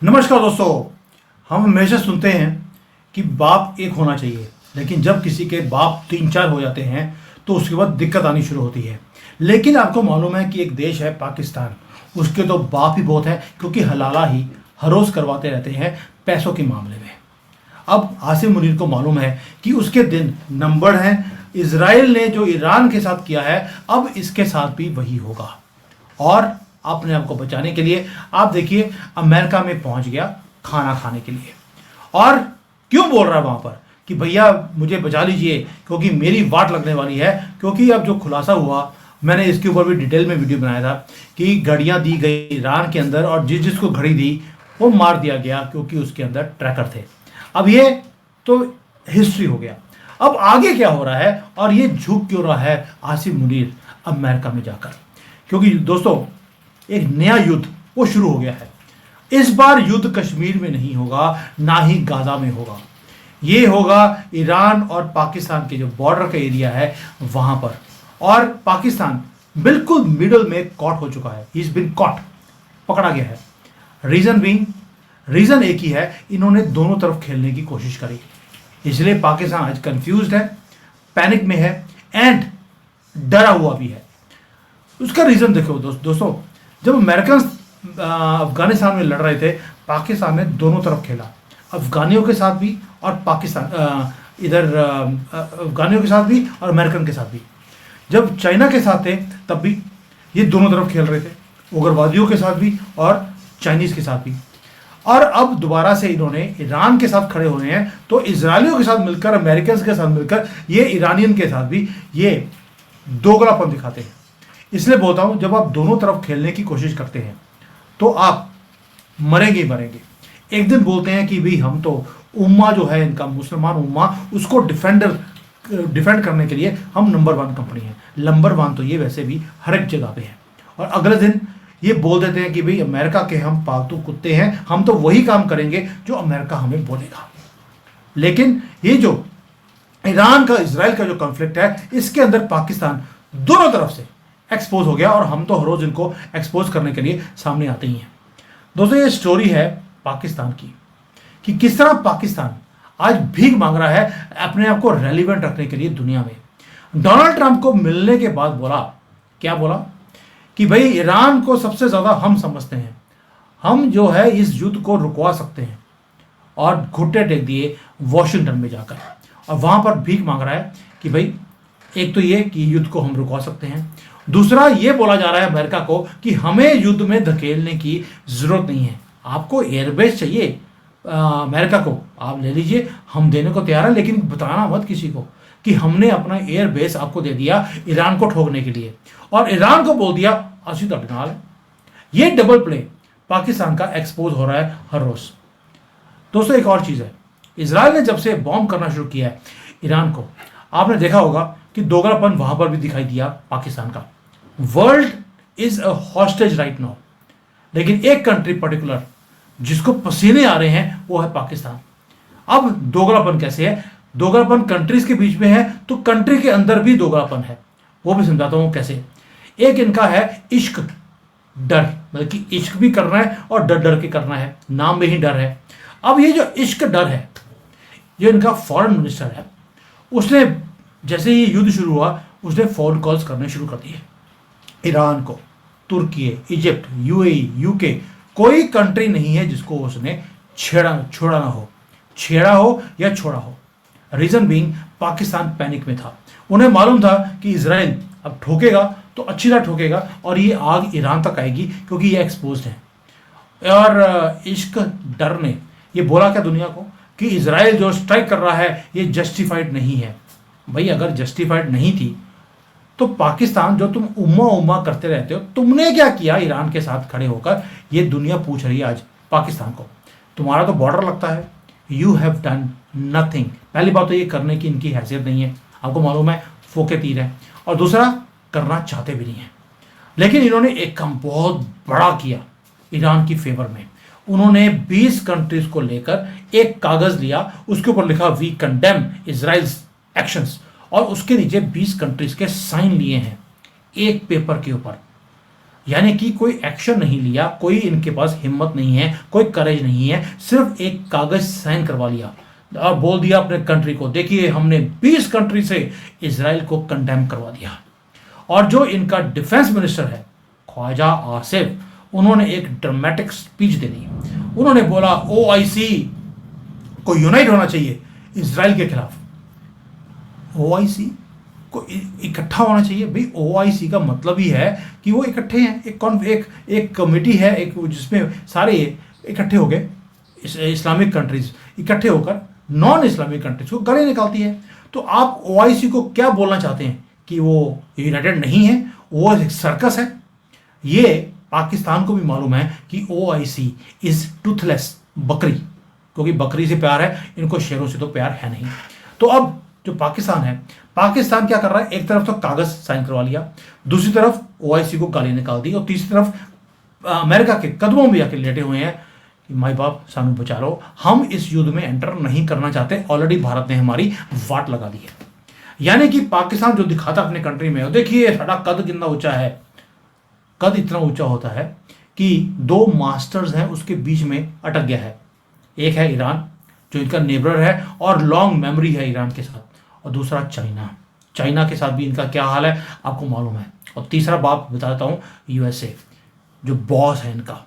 नमस्कार दोस्तों। हम हमेशा सुनते हैं कि बाप एक होना चाहिए, लेकिन जब किसी के बाप तीन चार हो जाते हैं तो उसके बाद दिक्कत आनी शुरू होती है। लेकिन आपको मालूम है कि एक देश है पाकिस्तान, उसके तो बाप ही बहुत है, क्योंकि हलाला ही हर रोज करवाते रहते हैं पैसों के मामले में। अब आसिम मुनीर को मालूम है कि उसके दिन नंबर हैं। इजराइल ने जो ईरान के साथ किया है, अब इसके साथ भी वही होगा। और अपने आप को बचाने के लिए आप देखिए, अमेरिका में पहुंच गया खाना खाने के लिए। और क्यों बोल रहा है वहां पर कि भैया मुझे बचा लीजिए क्योंकि मेरी वाट लगने वाली है। क्योंकि अब जो खुलासा हुआ, मैंने इसके ऊपर भी डिटेल में वीडियो बनाया था कि घड़ियां दी गई ईरान के अंदर, और जिसको घड़ी दी वो मार दिया गया क्योंकि उसके अंदर ट्रैकर थे। अब ये तो हिस्ट्री हो गया। अब आगे क्या हो रहा है और ये झुक क्यों रहा है आसिम मुनीर अमेरिका में जाकर? क्योंकि दोस्तों, एक नया युद्ध वो शुरू हो गया है। इस बार युद्ध कश्मीर में नहीं होगा, ना ही गाजा में होगा। ये होगा ईरान और पाकिस्तान के जो बॉर्डर का एरिया है वहां पर। और पाकिस्तान बिल्कुल मिडल में कॉट हो चुका है। ही इज बीन कॉट, पकड़ा गया है। रीजन एक ही है, इन्होंने दोनों तरफ खेलने की कोशिश करी। इसलिए पाकिस्तान आज कंफ्यूज्ड है, पैनिक में है एंड डरा हुआ भी है। उसका रीजन देखो दोस्तों, जब अमेरिकन अफगानिस्तान में लड़ रहे थे, पाकिस्तान ने दोनों तरफ खेला, अफगानियों के साथ भी और अफगानियों के साथ भी और अमेरिकन के साथ भी। जब चाइना के साथ थे तब भी ये दोनों तरफ खेल रहे थे, उग्रवादियों के साथ भी और चाइनीज के साथ भी। और अब दोबारा से इन्होंने ईरान के साथ खड़े होने हैं, तो इजरायलियों के साथ मिलकर, अमेरिकन के साथ मिलकर, ये ईरानियन के साथ भी ये दोगलापन दिखाते हैं। इसलिए बोलता हूं, जब आप दोनों तरफ खेलने की कोशिश करते हैं तो आप मरेंगे ही मरेंगे। एक दिन बोलते हैं कि भाई हम तो उम्मा जो है इनका, मुसलमान उम्मा, उसको डिफेंड करने के लिए हम नंबर 1 कंपनी है। नंबर 1 तो ये वैसे भी हर एक जगह पे है। और अगले दिन ये बोल देते हैं कि भाई अमेरिका के हम पालतू कुत्ते हैं, हम तो वही काम करेंगे जो अमेरिका हमें बोलेगा। लेकिन ये जो ईरान का इजराइल का जो कॉन्फ्लिक्ट है, इसके अंदर पाकिस्तान दोनों तरफ से एक्सपोज हो गया, और हम तो हर रोज इनको एक्सपोज करने के लिए सामने आते ही हैं। दोस्तों, ये स्टोरी है पाकिस्तान की, कि किस तरह पाकिस्तान आज भीख मांग रहा है अपने आप को रेलिवेंट रखने के लिए दुनिया में। डोनाल्ड ट्रंप को मिलने के बाद बोला, क्या बोला कि भाई ईरान को सबसे ज्यादा हम समझते हैं, हम जो है इस युद्ध को रुकवा सकते हैं। और घुट्टे टेक दिए वॉशिंगटन में जाकर, और वहां पर भीख मांग रहा है कि भाई एक तो ये कि युद्ध को हम रुकवा सकते हैं, दूसरा ये बोला जा रहा है अमेरिका को कि हमें युद्ध में धकेलने की जरूरत नहीं है। आपको एयरबेस चाहिए अमेरिका को, आप ले लीजिए, हम देने को तैयार है, लेकिन बताना मत किसी को कि हमने अपना एयरबेस आपको दे दिया ईरान को ठोकने के लिए, और ईरान को बोल दिया असली तटनाल है। ये डबल प्ले पाकिस्तान का एक्सपोज हो रहा है हर रोज। दोस्तों, एक और चीज है, इजराइल ने जब से बॉम्ब करना शुरू किया है ईरान को, आपने देखा होगा कि दोगलापन वहां पर भी दिखाई दिया पाकिस्तान का। World is a hostage right now, लेकिन एक कंट्री पर्टिकुलर जिसको पसीने आ रहे हैं वो है पाकिस्तान। अब दोगलापन कैसे है? दोगलापन कंट्रीज के बीच में है, तो कंट्री के अंदर भी दोगलापन है। वो भी समझाता हूं कैसे। एक इनका है इश्क डर, मतलब कि इश्क भी करना है और डर डर के करना है, नाम में ही डर है। अब ये जो इश्क डर है, जो इनका फॉरेन मिनिस्टर है, उसने जैसे ही युद्ध शुरू हुआ, उसने फोन कॉल्स करने शुरू कर दिए ईरान को। तुर्की, इजिप्ट, यूएई, यूके, कोई कंट्री नहीं है जिसको उसने छोड़ा हो या छोड़ा हो। रीजन बीइंग, पाकिस्तान पैनिक में था। उन्हें मालूम था कि इजराइल अब ठोकेगा तो अच्छी तरह ठोकेगा, और ये आग ईरान तक आएगी क्योंकि ये एक्सपोज्ड है। और इश्क डर ने ये बोला क्या दुनिया को कि इजराइल जो स्ट्राइक कर रहा है ये जस्टिफाइड नहीं है। भाई अगर जस्टिफाइड नहीं थी तो पाकिस्तान जो तुम उम्मा करते रहते हो, तुमने क्या किया ईरान के साथ खड़े होकर? ये दुनिया पूछ रही है आज पाकिस्तान को। तुम्हारा तो बॉर्डर लगता है, यू हैव डन नथिंग। पहली बात तो ये करने की इनकी हैसियत नहीं है, आपको मालूम है, फोके तीर है। और दूसरा, करना चाहते भी नहीं है। लेकिन इन्होंने एक काम बहुत बड़ा किया ईरान की फेवर में। उन्होंने 20 कंट्रीज को लेकर एक कागज लिया, उसके ऊपर लिखा वी कंडेम इजराइल्स एक्शंस, और उसके नीचे 20 कंट्रीज के साइन लिए हैं एक पेपर के ऊपर। यानी कि कोई एक्शन नहीं लिया, कोई इनके पास हिम्मत नहीं है, कोई करेज नहीं है, सिर्फ एक कागज साइन करवा लिया और बोल दिया अपने कंट्री को, देखिए हमने 20 कंट्री से इजराइल को कंडेम करवा दिया। और जो इनका डिफेंस मिनिस्टर है ख्वाजा आसिफ, उन्होंने एक ड्रामेटिक स्पीच दे दी। उन्होंने बोला ओआईसी को यूनाइट होना चाहिए इजराइल के खिलाफ। ओआईसी को इकट्ठा होना चाहिए भाई। ओआईसी का मतलब ही है कि वो इकट्ठे हैं, एक कमेटी है, एक जिसमें सारे इकट्ठे हो गए, इस्लामिक कंट्रीज इकट्ठे होकर नॉन इस्लामिक कंट्रीज को गले निकालती है। तो आप ओआईसी को क्या बोलना चाहते हैं कि वो यूनाइटेड नहीं है, वो एक सर्कस है? ये पाकिस्तान को भी मालूम है कि ओआईसी इज टूथलेस बकरी, क्योंकि बकरी से प्यार है इनको, शेरों से तो प्यार है नहीं। तो अब जो पाकिस्तान है, पाकिस्तान क्या कर रहा है, एक तरफ तो कागज साइन करवा लिया, दूसरी तरफ ओआईसी को गाली निकाल दी, और तीसरी तरफ अमेरिका के कदमों में आके लेटे हुए हैं कि माई बाप सानू बचा लो, हम इस युद्ध में एंटर नहीं करना चाहते, ऑलरेडी भारत ने हमारी वाट लगा दी है। यानी कि पाकिस्तान जो दिखाता अपने कंट्री में, देखिए साਡਾ कद कितना ऊंचा है, कद इतना ऊंचा होता है कि दो मास्टर्स हैं उसके बीच में अटक गया है। एक है ईरान जो इनका नेबर है और लॉन्ग मेमोरी है ईरान के साथ, और दूसरा चाइना के साथ भी इनका क्या हाल है आपको मालूम है, और तीसरा बाप बताता हूं यूएसए, जो बॉस है इनका,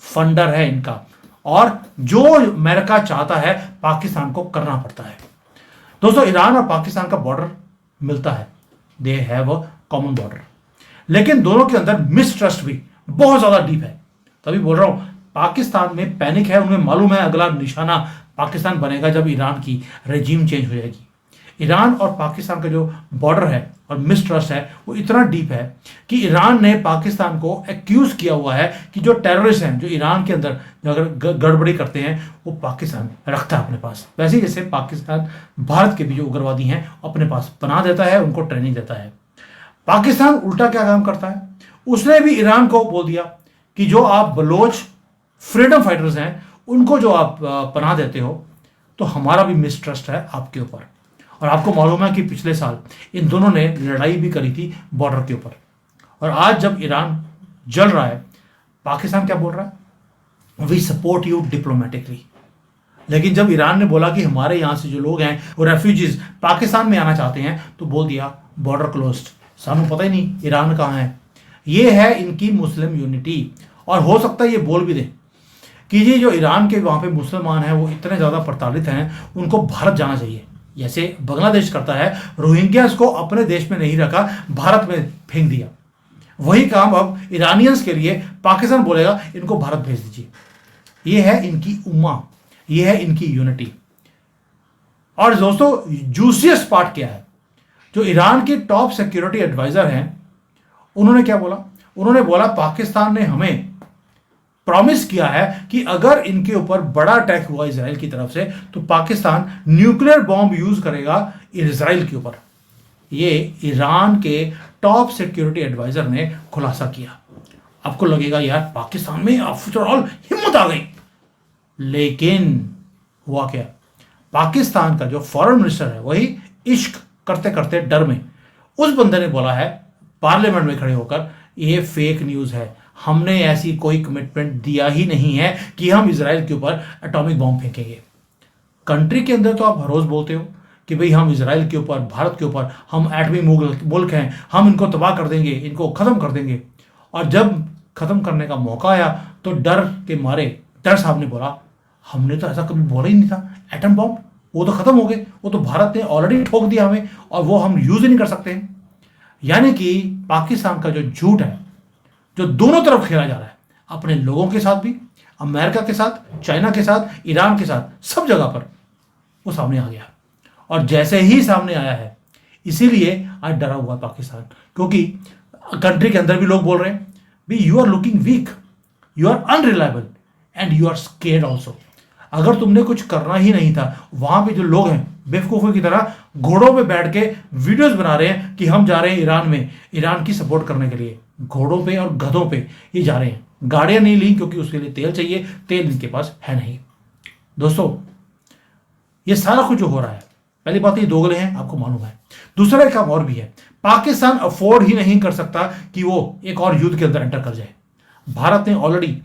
फंडर है इनका, और जो अमेरिका चाहता है पाकिस्तान को करना पड़ता है। दोस्तों ईरान और पाकिस्तान का बॉर्डर मिलता है, they have a common border, लेकिन दोनों के अंदर मिसट्रस्ट भी बहुत ज्यादा डीप है। तभी बोल रहा हूं पाकिस्तान में पैनिक है, उन्हें मालूम है अगला निशाना पाकिस्तान बनेगा जब ईरान की रेजिम चेंज हो जाएगी। ईरान और पाकिस्तान का जो बॉर्डर है और मिसट्रस्ट है वो इतना डीप है कि ईरान ने पाकिस्तान को एक्यूज किया हुआ है कि जो टेररिस्ट हैं, जो ईरान के अंदर अगर गड़बड़ी करते हैं, वो पाकिस्तान रखता है अपने पास। वैसे ही जैसे पाकिस्तान भारत के भी जो उग्रवादी हैं अपने पास बना देता है, उनको ट्रेनिंग देता है। पाकिस्तान उल्टा क्या काम करता है, उसने भी ईरान को बोल दिया कि जो आप बलोच फ्रीडम फाइटर्स हैं उनको जो आप पनाह देते हो, तो हमारा भी मिसट्रस्ट है आपके ऊपर। और आपको मालूम है कि पिछले साल इन दोनों ने लड़ाई भी करी थी बॉर्डर के ऊपर, और आज जब ईरान जल रहा है, पाकिस्तान क्या बोल रहा है, वी सपोर्ट यू डिप्लोमेटिकली। लेकिन जब ईरान ने बोला कि हमारे यहां से जो लोग हैं वो रेफ्यूजीज पाकिस्तान में आना चाहते हैं, तो बोल दिया बॉर्डर क्लोज्ड, सानू पता ही नहीं ईरान कहाँ है। ये है इनकी मुस्लिम यूनिटी, और हो सकता है ये बोल भी दें कि ये जो ईरान के वहाँ पे मुसलमान हैं वो इतने ज़्यादा प्रताड़ित हैं, उनको भारत जाना चाहिए, जैसे बांग्लादेश करता है, रोहिंग्यास को अपने देश में नहीं रखा, भारत में फेंक दिया। वही काम अब ईरानियंस के लिए पाकिस्तान बोलेगा इनको भारत भेज दीजिए। ये है इनकी उम्मा, ये है इनकी यूनिटी। और दोस्तों जूसियस पार्ट क्या है, जो ईरान के टॉप सिक्योरिटी एडवाइजर हैं उन्होंने क्या बोला, उन्होंने बोला पाकिस्तान ने हमें प्रॉमिस किया है कि अगर इनके ऊपर बड़ा अटैक हुआ इजराइल की तरफ से तो पाकिस्तान न्यूक्लियर बॉम्ब यूज करेगा इजराइल के ऊपर। ये ईरान के टॉप सिक्योरिटी एडवाइजर ने खुलासा किया। आपको लगेगा यार पाकिस्तान में आफ्टर ऑल हिम्मत आ गई, लेकिन हुआ क्या, पाकिस्तान का जो फॉरेन मिनिस्टर है वही इश्क करते करते डर में उस बंदे ने बोला है पार्लियामेंट में खड़े होकर, ये फेक न्यूज है, हमने ऐसी कोई कमिटमेंट दिया ही नहीं है कि हम इजराइल के ऊपर एटॉमिक बॉम्ब फेंकेंगे। कंट्री के अंदर तो आप हर रोज बोलते हो कि भाई हम इजराइल के ऊपर, भारत के ऊपर, हम एटमी मुल्क हैं, हम इनको तबाह कर देंगे, इनको खत्म कर देंगे। और जब खत्म करने का मौका आया तो डर के मारे डर साहब ने बोला हमने तो ऐसा कभी बोला ही नहीं था, एटम बॉम्ब वो तो खत्म हो गए, वो तो भारत ने ऑलरेडी ठोक दिया हमें, और वो हम यूज ही नहीं कर सकते हैं। यानी कि पाकिस्तान का जो झूठ है, जो दोनों तरफ खेला जा रहा है, अपने लोगों के साथ भी, अमेरिका के साथ, चाइना के साथ, ईरान के साथ, सब जगह पर वो सामने आ गया। और जैसे ही सामने आया है, इसीलिए आज डरा हुआ पाकिस्तान, क्योंकि कंट्री के अंदर भी लोग बोल रहे हैं भाई you are looking weak, you are unreliable and you are scared also. अगर तुमने कुछ करना ही नहीं था, वहां पे जो लोग हैं बेवकूफों की तरह घोड़ों पे बैठ के वीडियोस बना रहे हैं कि हम जा रहे हैं ईरान में, ईरान की सपोर्ट करने के लिए। घोड़ों पे और गधों पे ये जा रहे हैं, गाड़ियां नहीं ली क्योंकि उसके लिए तेल चाहिए, तेल इनके पास है नहीं। दोस्तों ये सारा कुछ जो हो रहा है, पहली बात ये दोगले हैं, आपको मालूम है। दूसरा एक काम और भी है, पाकिस्तान अफोर्ड ही नहीं कर सकता कि वो एक और युद्ध के अंदर एंटर कर जाए। भारत ने ऑलरेडी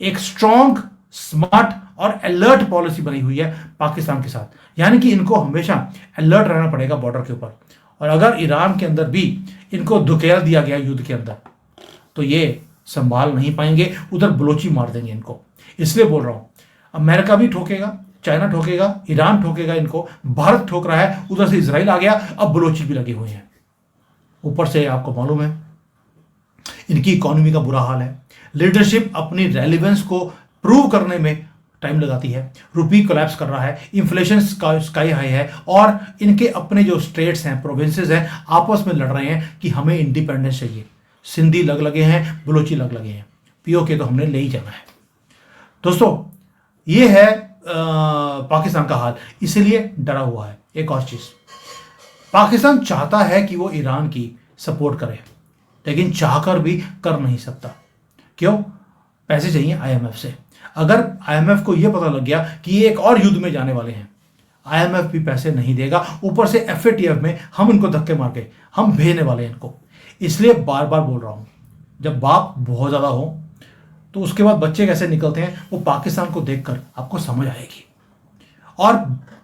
एक स्ट्रॉन्ग, स्मार्ट और अलर्ट पॉलिसी बनी हुई है पाकिस्तान के साथ, यानी कि इनको हमेशा अलर्ट रहना पड़ेगा बॉर्डर के ऊपर। और अगर ईरान के अंदर भी इनको धुकेल दिया गया युद्ध के अंदर, तो ये संभाल नहीं पाएंगे, उधर बलोची मार देंगे इनको। इसलिए बोल रहा हूं, अमेरिका भी ठोकेगा, चाइना ठोकेगा, ईरान ठोकेगा इनको, भारत ठोक रहा है, उधर से इजराइल आ गया, अब बलोची भी लगे हुए हैं। ऊपर से आपको मालूम है इनकी इकोनॉमी का बुरा हाल है। लीडरशिप अपनी रेलिवेंस को प्रूव करने में टाइम लगाती है। रुपी कोलैप्स कर रहा है, इन्फ्लेशन स्काई हाई है, और इनके अपने जो स्टेट्स हैं, प्रोविंसेस हैं, आपस में लड़ रहे हैं कि हमें इंडिपेंडेंस चाहिए। सिंधी लग लगे हैं, बलोची लग लगे हैं, पीओके तो हमने ले ही जाना है। दोस्तों, ये है पाकिस्तान का हाल, इसीलिए डरा हुआ है। एक और चीज, पाकिस्तान चाहता है कि वो ईरान की सपोर्ट करे, लेकिन चाहकर भी कर नहीं सकता। क्यों? पैसे चाहिए आईएमएफ से। अगर आईएमएफ को यह पता लग गया कि ये एक और युद्ध में जाने वाले हैं, आईएमएफ भी पैसे नहीं देगा। ऊपर से एफएटीएफ में हम इनको धक्के मार के हम भेजने वाले हैं इनको। इसलिए बार बार बोल रहा हूं, जब बाप बहुत ज्यादा हो तो उसके बाद बच्चे कैसे निकलते हैं, वो पाकिस्तान को देखकर आपको समझ आएगी। और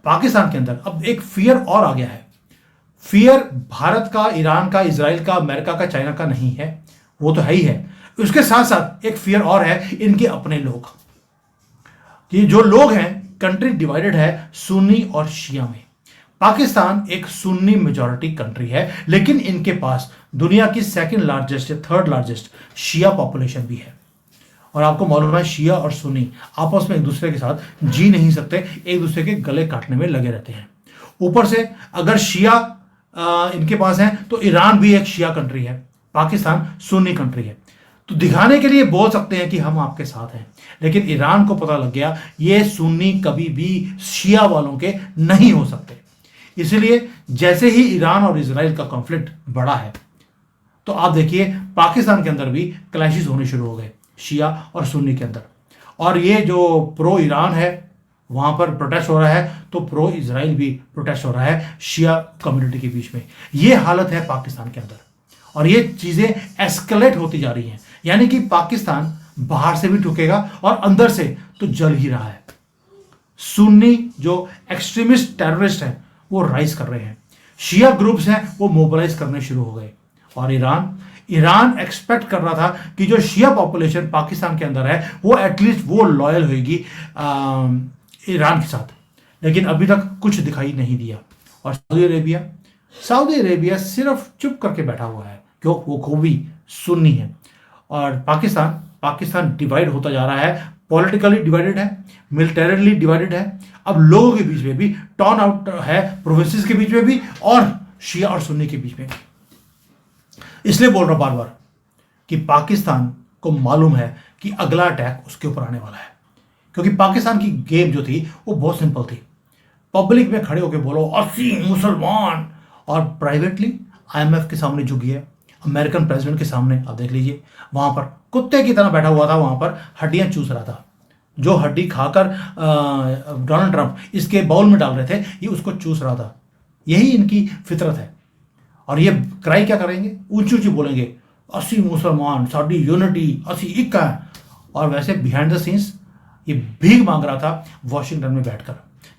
पाकिस्तान के अंदर अब एक फियर और आ गया है। फियर भारत का, ईरान का, इजराइल का, अमेरिका का, चाइना का नहीं है, वो तो है ही है। उसके साथ साथ एक फियर और है, इनके अपने लोग। ये जो लोग हैं, कंट्री डिवाइडेड है सुन्नी और शिया में। पाकिस्तान एक सुन्नी मेजॉरिटी कंट्री है, लेकिन इनके पास दुनिया की सेकंड लार्जेस्ट या थर्ड लार्जेस्ट शिया पॉपुलेशन भी है। और आपको मालूम है, शिया और सुन्नी आपस में एक दूसरे के साथ जी नहीं सकते, एक दूसरे के गले काटने में लगे रहते हैं। ऊपर से अगर शिया इनके पास है तो ईरान भी एक शिया कंट्री है, पाकिस्तान सुन्नी कंट्री है। तो दिखाने के लिए बोल सकते हैं कि हम आपके साथ हैं, लेकिन ईरान को पता लग गया ये सुन्नी कभी भी शिया वालों के नहीं हो सकते। इसलिए जैसे ही ईरान और इजराइल का कॉन्फ्लिक्ट बढ़ा है, तो आप देखिए पाकिस्तान के अंदर भी क्लैशेस होने शुरू हो गए शिया और सुन्नी के अंदर। और ये जो प्रो ईरान है वहां पर प्रोटेस्ट हो रहा है, तो प्रो इजराइल भी प्रोटेस्ट हो रहा है शिया कम्युनिटी के बीच में। ये हालत है पाकिस्तान के अंदर, और ये चीजें एस्केलेट होती जा रही हैं। यानी कि पाकिस्तान बाहर से भी ठुकेगा और अंदर से तो जल ही रहा है। सुन्नी जो एक्सट्रीमिस्ट टेररिस्ट हैं वो राइज कर रहे हैं, शिया ग्रुप्स हैं वो मोबिलाइज करने शुरू हो गए। और ईरान एक्सपेक्ट कर रहा था कि जो शिया पॉपुलेशन पाकिस्तान के अंदर है वो एटलीस्ट वो लॉयल होगी ईरान के साथ, लेकिन अभी तक कुछ दिखाई नहीं दिया। और सऊदी अरेबिया सिर्फ चुप करके बैठा हुआ है, क्यों? वो भी सुन्नी है। और पाकिस्तान डिवाइड होता जा रहा है, पॉलिटिकली डिवाइडेड है, मिलिटरीली डिवाइडेड है, अब लोगों के बीच में भी टर्न आउट है, प्रोविंसेस के बीच में भी और शिया और सुन्नी के बीच में भी। इसलिए बोल रहा हूं बार बार कि पाकिस्तान को मालूम है कि अगला अटैक उसके ऊपर आने वाला है, क्योंकि पाकिस्तान की गेम जो थी वो बहुत सिंपल थी। पब्लिक में खड़े होकर बोलो 80 मुसलमान, और प्राइवेटली आईएमएफ के सामने झुकी है, अमेरिकन प्रेसिडेंट के सामने आप देख लीजिए, वहां पर कुत्ते की तरह बैठा हुआ था, वहां पर हड्डियां चूस रहा था। जो हड्डी खाकर डोनाल्ड ट्रंप इसके बाउल में डाल रहे थे, ये उसको चूस रहा था। यही इनकी फितरत है। और ये क्राई क्या करेंगे? ऊंची ऊंची बोलेंगे 80 मुसलमान, साडी यूनिटी, 80 इक्का है। और वैसे बिहाइंड द सीन्स ये भीख मांग रहा था वॉशिंगटन में बैठकर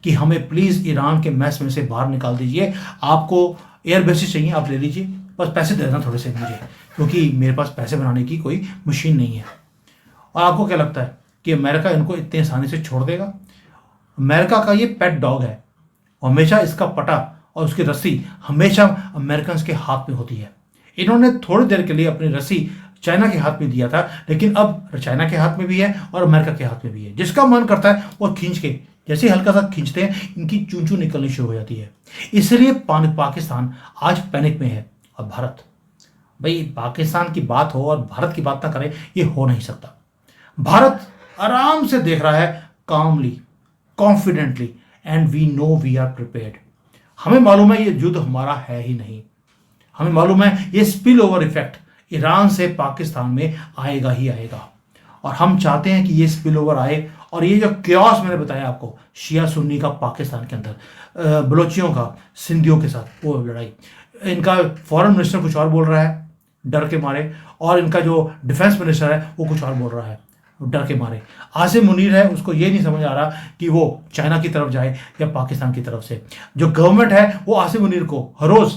कि हमें प्लीज ईरान के मैस में से बाहर निकाल दीजिए, आपको एयर बेसिस चाहिए आप ले लीजिए, बस पैसे दे देना थोड़े से मुझे, क्योंकि मेरे पास पैसे बनाने की कोई मशीन नहीं है। और आपको क्या लगता है कि अमेरिका इनको इतने आसानी से छोड़ देगा? अमेरिका का ये पेट डॉग है, हमेशा इसका पटा और उसकी रस्सी हमेशा अमेरिकन के हाथ में होती है। इन्होंने थोड़ी देर के लिए अपनी रस्सी चाइना के हाथ में दिया था, लेकिन अब चाइना के हाथ में भी है और अमेरिका के हाथ में भी है। जिसका मन करता है वो खींच के, जैसे हल्का सा खींचते हैं इनकी चूंचू निकलनी शुरू हो जाती है। इसलिए पाकिस्तान आज पैनिक में है। और भारत, भाई पाकिस्तान की बात हो और भारत की बात ना करे, ये हो नहीं सकता। भारत आराम से देख रहा है, calmly, confidently, and we know we are prepared. हमें मालूम है ये युद्ध हमारा है ही नहीं। हमें मालूम है ये स्पिल ओवर इफेक्ट ईरान से पाकिस्तान में आएगा ही आएगा। और हम चाहते हैं कि ये स्पिल ओवर आए और ये जो क्योस मैंने बताया आपको, शिया सुन्नी का पाकिस्तान के अंदर, बलोचियों का सिंधियों के साथ वो लड़ाई, इनका फॉरेन मिनिस्टर कुछ और बोल रहा है डर के मारे, और इनका जो डिफेंस मिनिस्टर है वो कुछ और बोल रहा है डर के मारे। आसिम मुनीर है, उसको ये नहीं समझ आ रहा कि वो चाइना की तरफ जाए या पाकिस्तान की तरफ से। जो गवर्नमेंट है वो आसिम मुनीर को हर रोज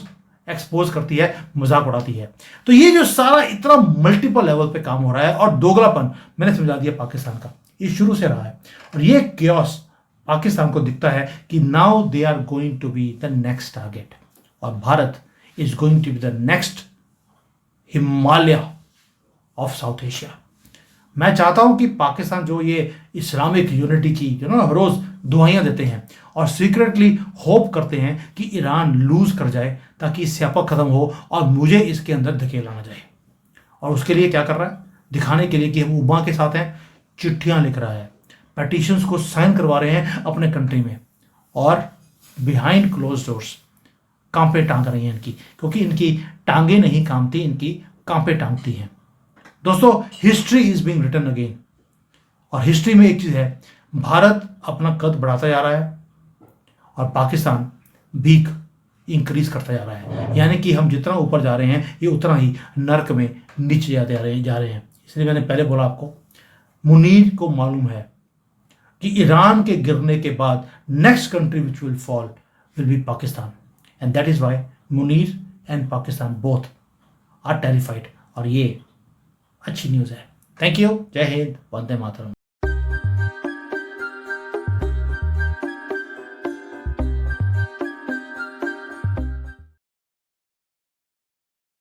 एक्सपोज करती है, मजाक उड़ाती है। तो ये जो सारा इतना मल्टीपल लेवल पे काम हो रहा है और दोगलापन मैंने समझा दिया पाकिस्तान का, ये शुरू से रहा है। और ये क्योस पाकिस्तान को दिखता है कि now they are going to be the next target, और Bharat is going to be the next Himalaya of South Asia. मैं चाहता हूं कि पाकिस्तान जो ये इस्लामिक यूनिटी की जो ना रोज दुआइयां देते हैं और सीक्रेटली होप करते हैं कि ईरान लूज कर जाए ताकि स्यापा खत्म हो और मुझे इसके अंदर धकेला ना जाए, और उसके लिए क्या कर रहा है, दिखाने के लिए कि हम उमा के साथ हैं, चिट्ठियां लिख रहा है, पेटिशंस को साइन करवा रहे हैं अपने कंट्री में, और बिहाइंड क्लोज डोर्स कांपे टांग रही हैं इनकी, क्योंकि इनकी टांगे नहीं कामती, इनकी कांपे टांगती हैं। दोस्तों, history is being written again, और हिस्ट्री में एक चीज है, भारत अपना कद बढ़ाता जा रहा है और पाकिस्तान भीख इंक्रीज करता जा रहा है। यानी कि हम जितना ऊपर जा रहे हैं ये उतना ही नर्क में नीचे जा रहे हैं। इसलिए मैंने पहले बोला आपको, मुनीर को मालूम है कि ईरान के गिरने के बाद next country which will fall will be Pakistan, and that is why Munir and Pakistan both are terrified. और ये अच्छी न्यूज़ है। थैंक यू, जय हिंद, वंदे मातरम।